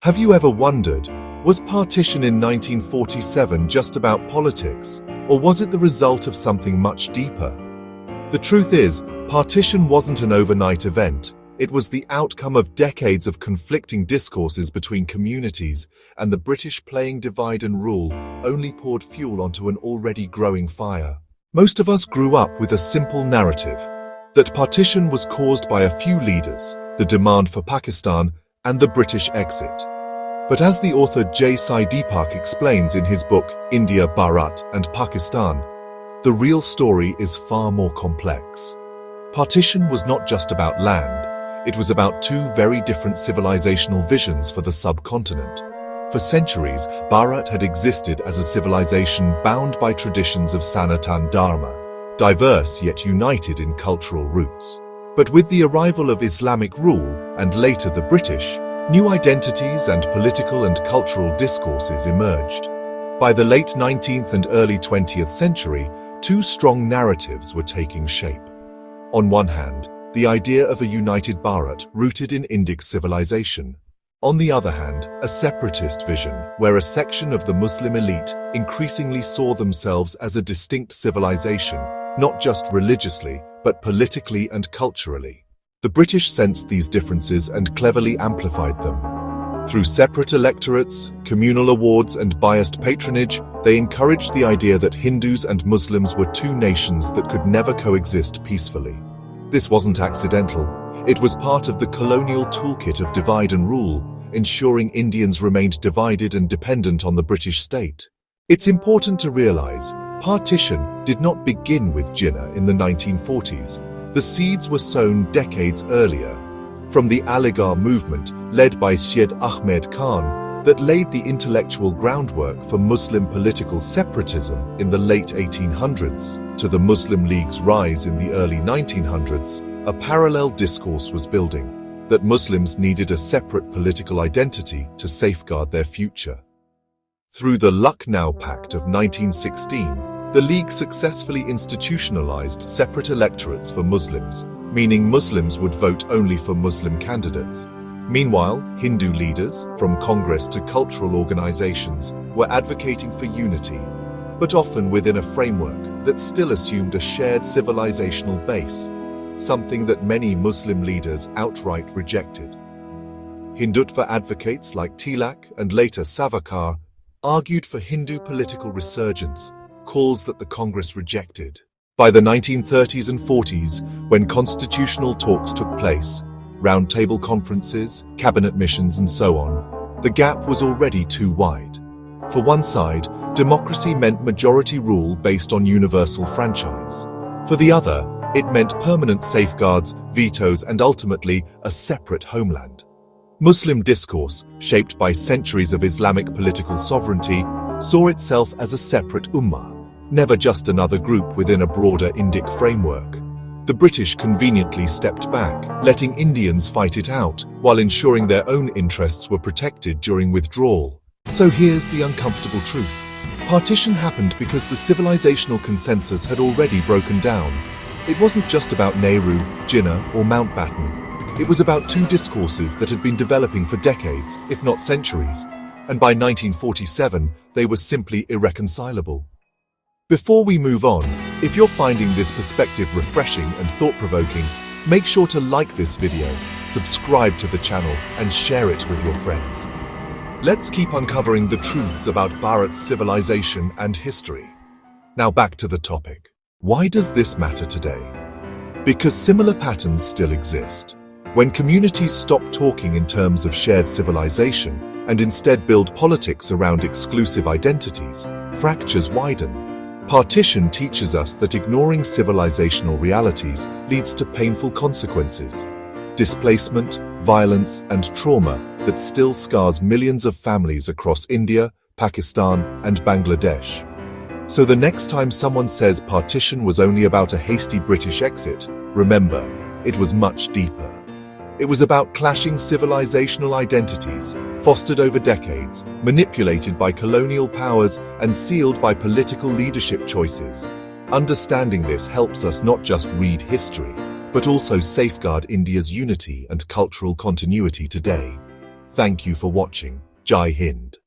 Have you ever wondered, was partition in 1947 just about politics, or was it the result of something much deeper? The truth is, partition wasn't an overnight event. It was the outcome of decades of conflicting discourses between communities, and the British playing divide and rule only poured fuel onto an already growing fire. Most of us grew up with a simple narrative, that partition was caused by a few leaders, the demand for Pakistan, and the British exit. But as the author Sai Deepak explains in his book India, Bharat and Pakistan, the real story is far more complex. Partition was not just about land, it was about two very different civilizational visions for the subcontinent. For centuries, Bharat had existed as a civilization bound by traditions of Sanatan Dharma, diverse yet united in cultural roots. But with the arrival of Islamic rule, and later the British, new identities and political and cultural discourses emerged. By the late 19th and early 20th century, two strong narratives were taking shape. On one hand, the idea of a united Bharat rooted in Indic civilization. On the other hand, a separatist vision, where a section of the Muslim elite increasingly saw themselves as a distinct civilization, not just religiously, but politically and culturally. The British sensed these differences and cleverly amplified them. Through separate electorates, communal awards, and biased patronage, they encouraged the idea that Hindus and Muslims were two nations that could never coexist peacefully. This wasn't accidental. It was part of the colonial toolkit of divide and rule, ensuring Indians remained divided and dependent on the British state. It's important to realize, partition did not begin with Jinnah in the 1940s. The seeds were sown decades earlier, from the Aligarh Movement, led by Syed Ahmed Khan, that laid the intellectual groundwork for Muslim political separatism in the late 1800s, to the Muslim League's rise in the early 1900s. A parallel discourse was building, that Muslims needed a separate political identity to safeguard their future. Through the Lucknow Pact of 1916, the League successfully institutionalized separate electorates for Muslims, meaning Muslims would vote only for Muslim candidates. Meanwhile, Hindu leaders, from Congress to cultural organizations, were advocating for unity, but often within a framework that still assumed a shared civilizational base, something that many Muslim leaders outright rejected. Hindutva advocates like Tilak and later Savarkar argued for Hindu political resurgence, calls that the Congress rejected. By the 1930s and 40s, when constitutional talks took place, roundtable conferences, cabinet missions, and so on, the gap was already too wide. For one side, democracy meant majority rule based on universal franchise. For the other, it meant permanent safeguards, vetoes, and ultimately, a separate homeland. Muslim discourse, shaped by centuries of Islamic political sovereignty, saw itself as a separate ummah, never just another group within a broader Indic framework. The British conveniently stepped back, letting Indians fight it out, while ensuring their own interests were protected during withdrawal. So here's the uncomfortable truth. Partition happened because the civilizational consensus had already broken down. It wasn't just about Nehru, Jinnah, or Mountbatten. It was about two discourses that had been developing for decades, if not centuries. And by 1947, they were simply irreconcilable. Before we move on, if you're finding this perspective refreshing and thought-provoking, make sure to like this video, subscribe to the channel, and share it with your friends. Let's keep uncovering the truths about Bharat's civilization and history. Now back to the topic. Why does this matter today? Because similar patterns still exist. When communities stop talking in terms of shared civilization and instead build politics around exclusive identities, fractures widen. Partition teaches us that ignoring civilizational realities leads to painful consequences. Displacement, violence, and trauma that still scars millions of families across India, Pakistan, and Bangladesh. So the next time someone says partition was only about a hasty British exit, remember, it was much deeper. It was about clashing civilizational identities, fostered over decades, manipulated by colonial powers, and sealed by political leadership choices. Understanding this helps us not just read history, but also safeguard India's unity and cultural continuity today. Thank you for watching. Jai Hind.